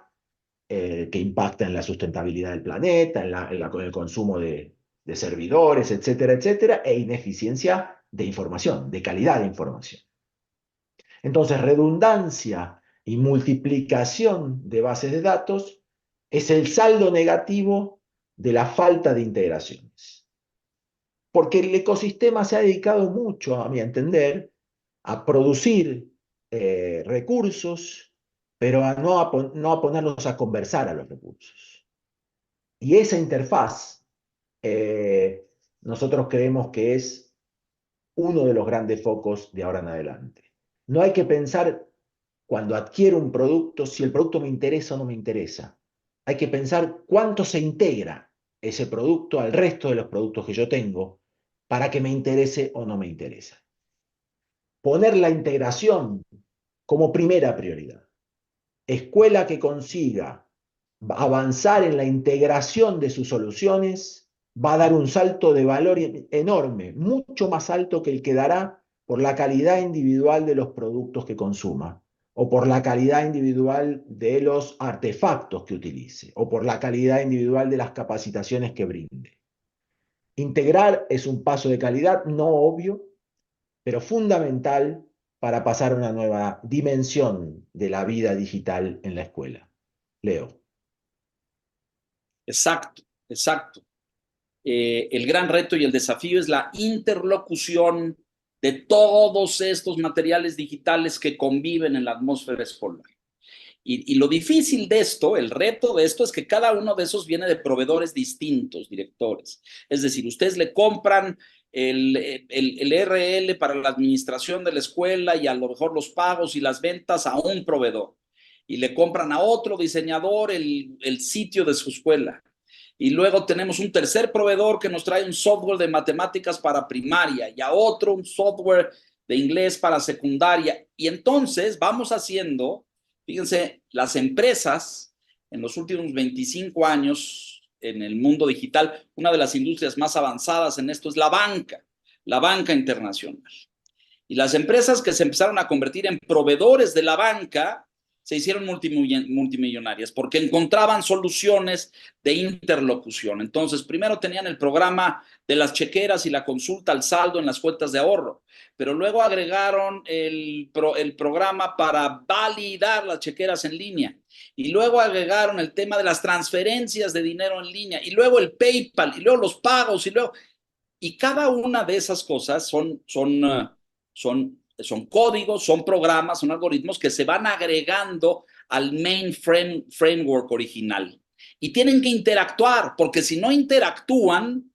que impacta en la sustentabilidad del planeta, en el consumo de servidores, etcétera, etcétera, e ineficiencia de información, de calidad de información. Entonces, redundancia y multiplicación de bases de datos es el saldo negativo de la falta de integraciones. Porque el ecosistema se ha dedicado mucho, a mi entender, a producir recursos, pero no a ponerlos a conversar a los recursos. Y esa interfaz, nosotros creemos que es uno de los grandes focos de ahora en adelante. No hay que pensar cuando adquiero un producto si el producto me interesa o no me interesa. Hay que pensar cuánto se integra ese producto al resto de los productos que yo tengo para que me interese o no me interesa. Poner la integración como primera prioridad. Escuela que consiga avanzar en la integración de sus soluciones, va a dar un salto de valor enorme, mucho más alto que el que dará por la calidad individual de los productos que consuma, o por la calidad individual de los artefactos que utilice, o por la calidad individual de las capacitaciones que brinde. Integrar es un paso de calidad no obvio, pero fundamental para pasar a una nueva dimensión de la vida digital en la escuela. Leo. Exacto, exacto. El gran reto y el desafío es la interlocución de todos estos materiales digitales que conviven en la atmósfera escolar. Y lo difícil de esto, el reto de esto, es que cada uno de esos viene de proveedores distintos, directores. Es decir, ustedes le compran el RL para la administración de la escuela y a lo mejor los pagos y las ventas a un proveedor. Y le compran a otro diseñador el sitio de su escuela. Y luego tenemos un tercer proveedor que nos trae un software de matemáticas para primaria y a otro un software de inglés para secundaria. Y entonces vamos haciendo, fíjense, las empresas en los últimos 25 años en el mundo digital, una de las industrias más avanzadas en esto es la banca internacional. Y las empresas que se empezaron a convertir en proveedores de la banca se hicieron multimillonarias porque encontraban soluciones de interlocución. Entonces, primero tenían el programa de las chequeras y la consulta al saldo en las cuentas de ahorro, pero luego agregaron el programa para validar las chequeras en línea y luego agregaron el tema de las transferencias de dinero en línea y luego el PayPal y luego los pagos y cada una de esas cosas son códigos, son programas, son algoritmos que se van agregando al framework original. Y tienen que interactuar, porque si no interactúan,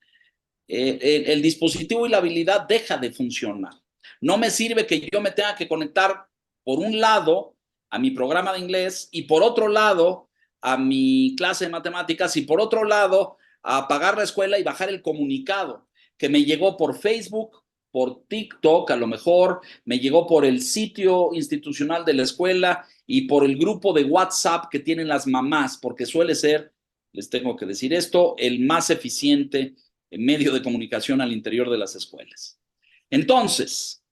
el dispositivo y la habilidad deja de funcionar. No me sirve que yo me tenga que conectar por un lado a mi programa de inglés y por otro lado a mi clase de matemáticas y por otro lado a pagar la escuela y bajar el comunicado que me llegó por Facebook, por TikTok, a lo mejor me llegó por el sitio institucional de la escuela y por el grupo de WhatsApp que tienen las mamás, porque suele ser, les tengo que decir esto, el más eficiente medio de comunicación al interior de las escuelas. Entonces,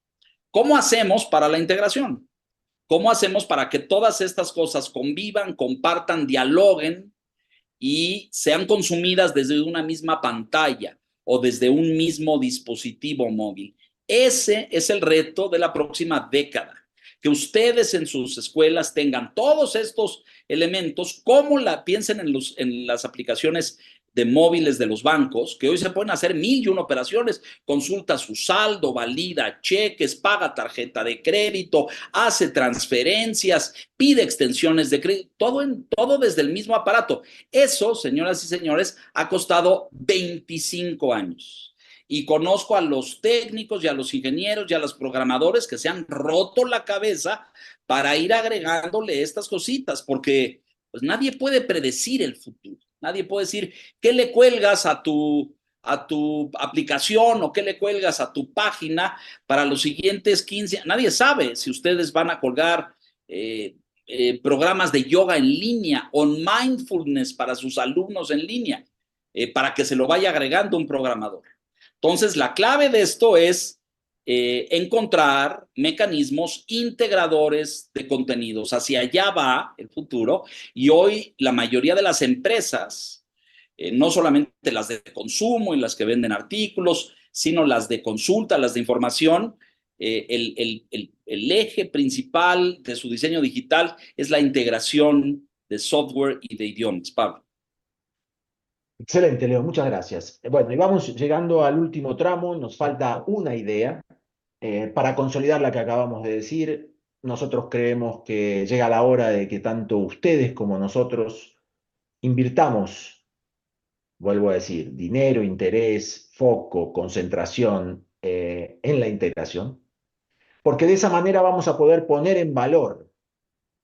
¿cómo hacemos para la integración? ¿Cómo hacemos para que todas estas cosas convivan, compartan, dialoguen y sean consumidas desde una misma pantalla o desde un mismo dispositivo móvil? Ese es el reto de la próxima década. Que ustedes en sus escuelas tengan todos estos elementos, como piensen en las aplicaciones de móviles de los bancos, que hoy se pueden hacer 1001 operaciones, consulta su saldo, valida cheques, paga tarjeta de crédito, hace transferencias, pide extensiones de crédito, todo desde el mismo aparato. Eso, señoras y señores, ha costado 25 años. Y conozco a los técnicos y a los ingenieros y a los programadores que se han roto la cabeza para ir agregándole estas cositas, porque pues nadie puede predecir el futuro. Nadie puede decir qué le cuelgas a tu aplicación o qué le cuelgas a tu página para los siguientes 15 años. Nadie sabe si ustedes van a colgar programas de yoga en línea o mindfulness para sus alumnos en línea, para que se lo vaya agregando un programador. Entonces, la clave de esto es encontrar mecanismos integradores de contenidos. Hacia allá va el futuro y hoy la mayoría de las empresas, no solamente las de consumo y las que venden artículos, sino las de consulta, las de información, el eje principal de su diseño digital es la integración de software y de idiomas. Pablo. Excelente, Leo, muchas gracias. Bueno, y vamos llegando al último tramo, nos falta una idea. Para consolidar la que acabamos de decir, nosotros creemos que llega la hora de que tanto ustedes como nosotros invirtamos, vuelvo a decir, dinero, interés, foco, concentración en la integración, porque de esa manera vamos a poder poner en valor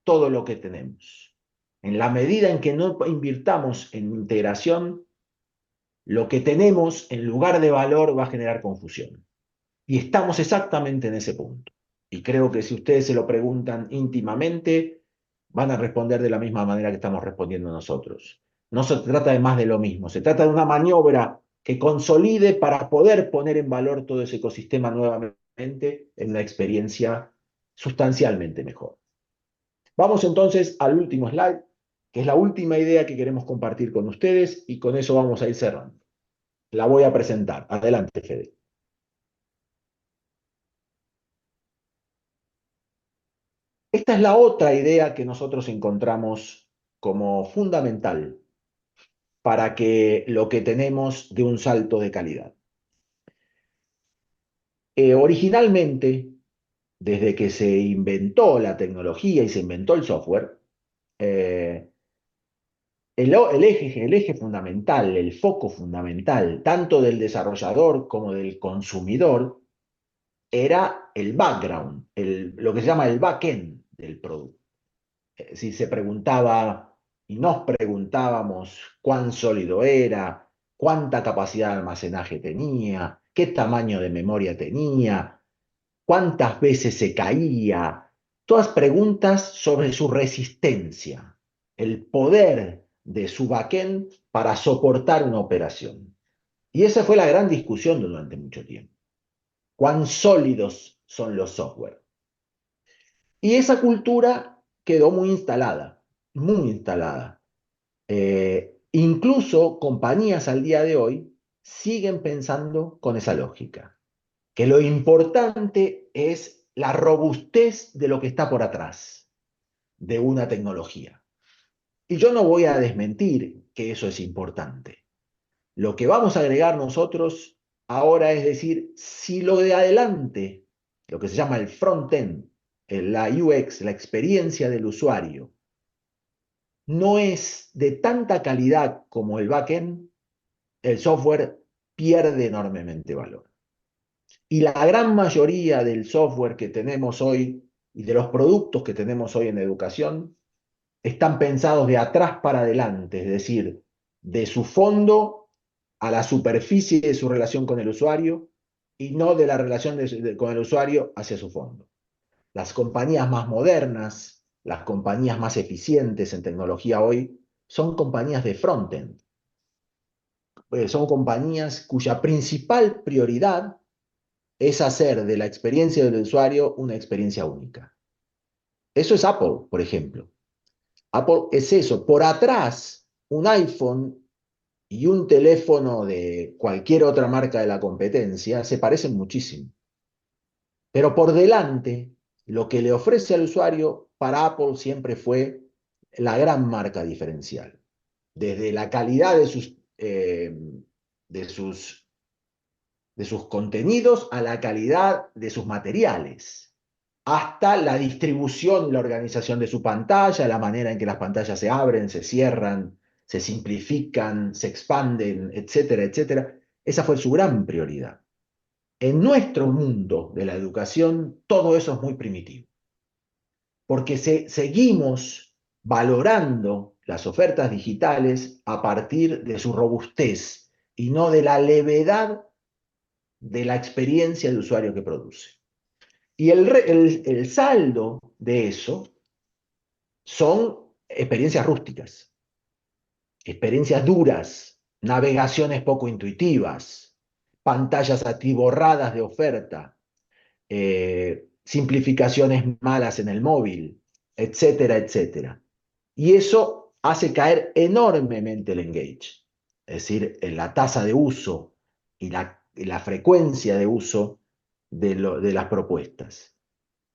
todo lo que tenemos. En la medida en que no invirtamos en integración, lo que tenemos en lugar de valor va a generar confusión. Y estamos exactamente en ese punto. Y creo que si ustedes se lo preguntan íntimamente, van a responder de la misma manera que estamos respondiendo nosotros. No se trata de más de lo mismo, se trata de una maniobra que consolide para poder poner en valor todo ese ecosistema nuevamente en una experiencia sustancialmente mejor. Vamos entonces al último slide, que es la última idea que queremos compartir con ustedes y con eso vamos a ir cerrando. La voy a presentar. Adelante, Fede. Esta es la otra idea que nosotros encontramos como fundamental para que lo que tenemos dé un salto de calidad. Originalmente, desde que se inventó la tecnología y se inventó el software, eh, el eje fundamental, el foco fundamental, tanto del desarrollador como del consumidor, era el background, lo que se llama el backend del producto. Si se preguntaba y nos preguntábamos cuán sólido era, cuánta capacidad de almacenaje tenía, qué tamaño de memoria tenía, cuántas veces se caía, todas preguntas sobre su resistencia, el poder de su backend para soportar una operación. Y esa fue la gran discusión durante mucho tiempo. ¿Cuán sólidos son los software? Y esa cultura quedó muy instalada, muy instalada. Incluso compañías al día de hoy siguen pensando con esa lógica, que lo importante es la robustez de lo que está por atrás de una tecnología. Y yo no voy a desmentir que eso es importante. Lo que vamos a agregar nosotros ahora es decir, si lo de adelante, lo que se llama el front-end, la UX, la experiencia del usuario, no es de tanta calidad como el backend, el software pierde enormemente valor. Y la gran mayoría del software que tenemos hoy y de los productos que tenemos hoy en educación están pensados de atrás para adelante, es decir, de su fondo a la superficie de su relación con el usuario y no de la relación con el usuario hacia su fondo. Las compañías más modernas, las compañías más eficientes en tecnología hoy, son compañías de frontend. Son compañías cuya principal prioridad es hacer de la experiencia del usuario una experiencia única. Eso es Apple, por ejemplo. Apple es eso. Por atrás, un iPhone y un teléfono de cualquier otra marca de la competencia se parecen muchísimo. Pero por delante, lo que le ofrece al usuario para Apple siempre fue la gran marca diferencial. Desde la calidad de sus, de sus contenidos a la calidad de sus materiales, hasta la distribución, la organización de su pantalla, la manera en que las pantallas se abren, se cierran, se simplifican, se expanden, etcétera, etcétera. Esa fue su gran prioridad. En nuestro mundo de la educación, todo eso es muy primitivo, porque seguimos valorando las ofertas digitales a partir de su robustez y no de la levedad de la experiencia de usuario que produce. Y el saldo de eso son experiencias rústicas, experiencias duras, navegaciones poco intuitivas, pantallas atiborradas de oferta, simplificaciones malas en el móvil, etcétera, etcétera. Y eso hace caer enormemente el engage, es decir, en la tasa de uso y la frecuencia de uso de las propuestas.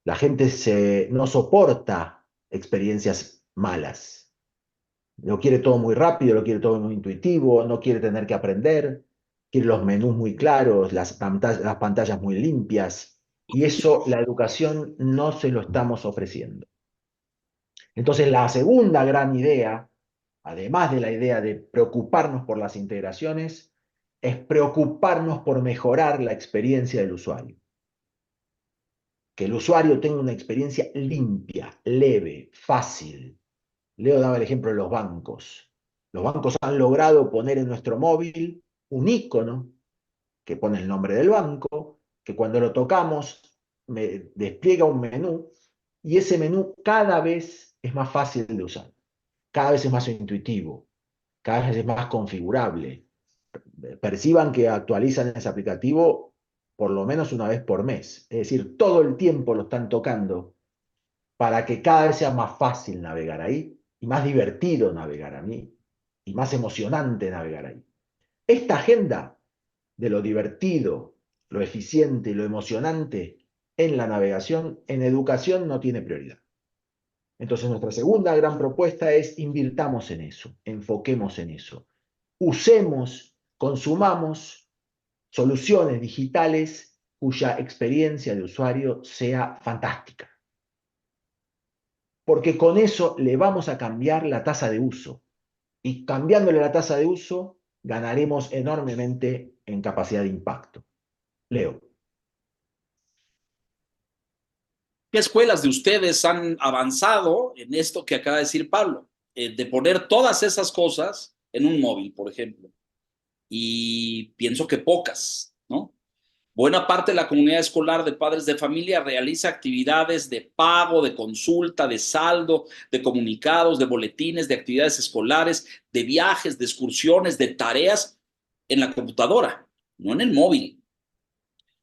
La gente no soporta experiencias malas. Lo quiere todo muy rápido, lo quiere todo muy intuitivo, no quiere tener que aprender, quiere los menús muy claros, las pantallas muy limpias, y eso la educación no se lo estamos ofreciendo. Entonces, la segunda gran idea, además de la idea de preocuparnos por las integraciones, es preocuparnos por mejorar la experiencia del usuario. Que el usuario tenga una experiencia limpia, leve, fácil. Leo daba el ejemplo de los bancos. Los bancos han logrado poner en nuestro móvil un icono que pone el nombre del banco, que cuando lo tocamos me despliega un menú y ese menú cada vez es más fácil de usar, cada vez es más intuitivo, cada vez es más configurable. Perciban que actualizan ese aplicativo por lo menos una vez por mes. Es decir, todo el tiempo lo están tocando para que cada vez sea más fácil navegar ahí y más divertido navegar a mí y más emocionante navegar ahí. Esta agenda de lo divertido, lo eficiente y lo emocionante en la navegación, en educación no tiene prioridad. Entonces nuestra segunda gran propuesta es invirtamos en eso, enfoquemos en eso. Usemos, consumamos soluciones digitales cuya experiencia de usuario sea fantástica. Porque con eso le vamos a cambiar la tasa de uso. Y cambiándole la tasa de uso, ganaremos enormemente en capacidad de impacto. Leo. ¿Qué escuelas de ustedes han avanzado en esto que acaba de decir Pablo? De poner todas esas cosas en un móvil, por ejemplo. Y pienso que pocas, ¿no? Buena parte de la comunidad escolar de padres de familia realiza actividades de pago, de consulta, de saldo, de comunicados, de boletines, de actividades escolares, de viajes, de excursiones, de tareas en la computadora, no en el móvil.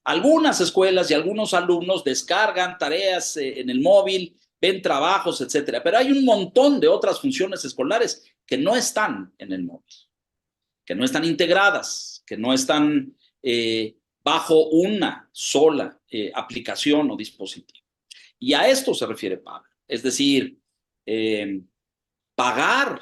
Algunas escuelas y algunos alumnos descargan tareas en el móvil, ven trabajos, etcétera, pero hay un montón de otras funciones escolares que no están en el móvil, que no están integradas, que no están bajo una sola aplicación o dispositivo. Y a esto se refiere Pablo. Es decir, pagar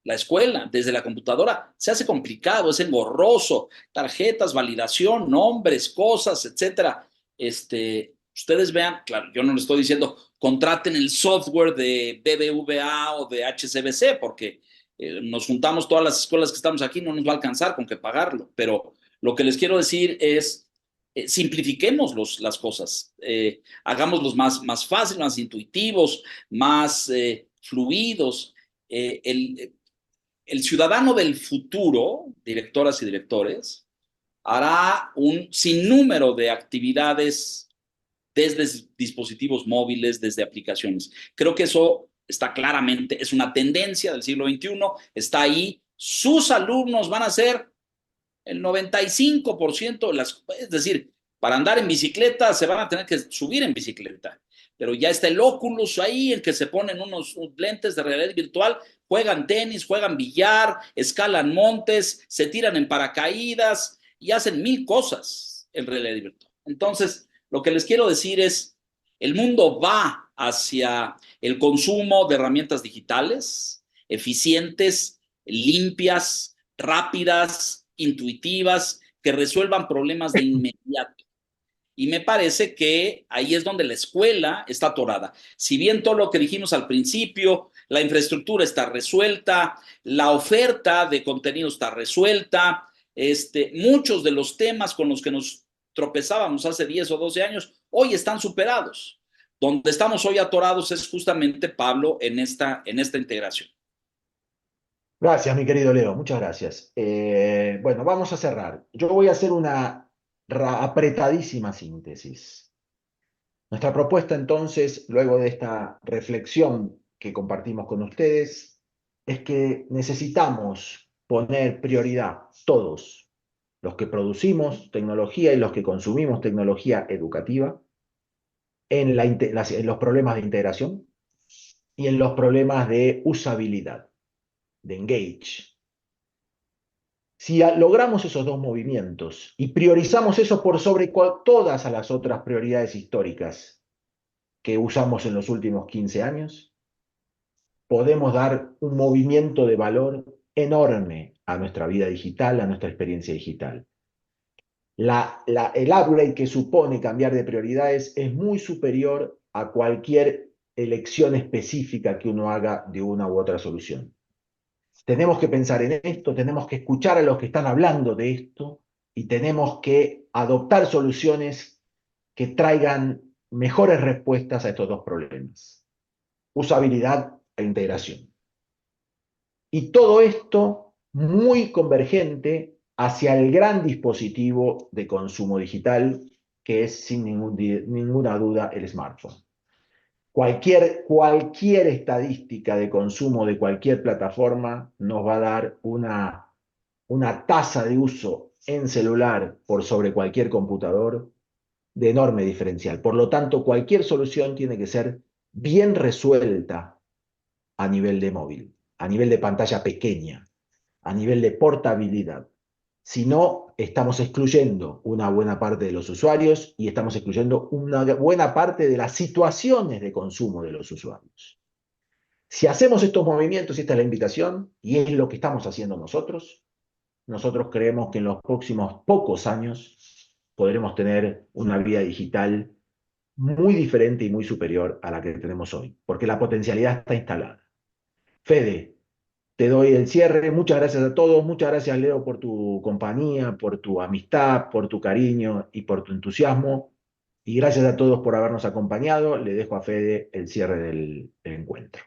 la escuela desde la computadora se hace complicado, es engorroso, tarjetas, validación, nombres, cosas, etcétera. Ustedes vean, claro, yo no les estoy diciendo contraten el software de BBVA o de HSBC porque nos juntamos todas las escuelas que estamos aquí, no nos va a alcanzar con que pagarlo, pero lo que les quiero decir es simplifiquemos las cosas, hagámoslos más fáciles, más intuitivos, más fluidos. El ciudadano del futuro, directoras y directores, hará un sinnúmero de actividades desde dispositivos móviles, desde aplicaciones. Creo que eso está claramente, es una tendencia del siglo XXI, está ahí. Sus alumnos van a ser el 95% de las, es decir, para andar en bicicleta se van a tener que subir en bicicleta, pero ya está el Oculus ahí, en que se ponen unos lentes de realidad virtual, juegan tenis, juegan billar, escalan montes, se tiran en paracaídas y hacen mil cosas en realidad virtual. Entonces, lo que les quiero decir es, el mundo va hacia el consumo de herramientas digitales, eficientes, limpias, rápidas, intuitivas, que resuelvan problemas de inmediato. Y me parece que ahí es donde la escuela está atorada. Si bien todo lo que dijimos al principio, la infraestructura está resuelta, la oferta de contenido está resuelta, muchos de los temas con los que nos tropezábamos hace 10 o 12 años, hoy están superados. Donde estamos hoy atorados es justamente, Pablo, en esta integración. Gracias, mi querido Leo, muchas gracias. Bueno, vamos a cerrar. Yo voy a hacer una apretadísima síntesis. Nuestra propuesta entonces, luego de esta reflexión que compartimos con ustedes, es que necesitamos poner prioridad todos, los que producimos tecnología y los que consumimos tecnología educativa, en los problemas de integración y en los problemas de usabilidad, de engage. Si logramos esos dos movimientos y priorizamos eso por sobre todas las otras prioridades históricas que usamos en los últimos 15 años, podemos dar un movimiento de valor enorme a nuestra vida digital, a nuestra experiencia digital. El upgrade que supone cambiar de prioridades es muy superior a cualquier elección específica que uno haga de una u otra solución. Tenemos que pensar en esto, tenemos que escuchar a los que están hablando de esto y tenemos que adoptar soluciones que traigan mejores respuestas a estos dos problemas: usabilidad e integración. Y todo esto muy convergente hacia el gran dispositivo de consumo digital que es sin ninguna duda el smartphone. Cualquier estadística de consumo de cualquier plataforma nos va a dar una tasa de uso en celular por sobre cualquier computador de enorme diferencial. Por lo tanto, cualquier solución tiene que ser bien resuelta a nivel de móvil, a nivel de pantalla pequeña, a nivel de portabilidad. Si no, estamos excluyendo una buena parte de los usuarios y estamos excluyendo una buena parte de las situaciones de consumo de los usuarios. Si hacemos estos movimientos, y esta es la invitación, y es lo que estamos haciendo nosotros creemos que en los próximos pocos años podremos tener una vida digital muy diferente y muy superior a la que tenemos hoy, porque la potencialidad está instalada. Fede, te doy el cierre. Muchas gracias a todos. Muchas gracias, Leo, por tu compañía, por tu amistad, por tu cariño y por tu entusiasmo. Y gracias a todos por habernos acompañado. Le dejo a Fede el cierre del encuentro.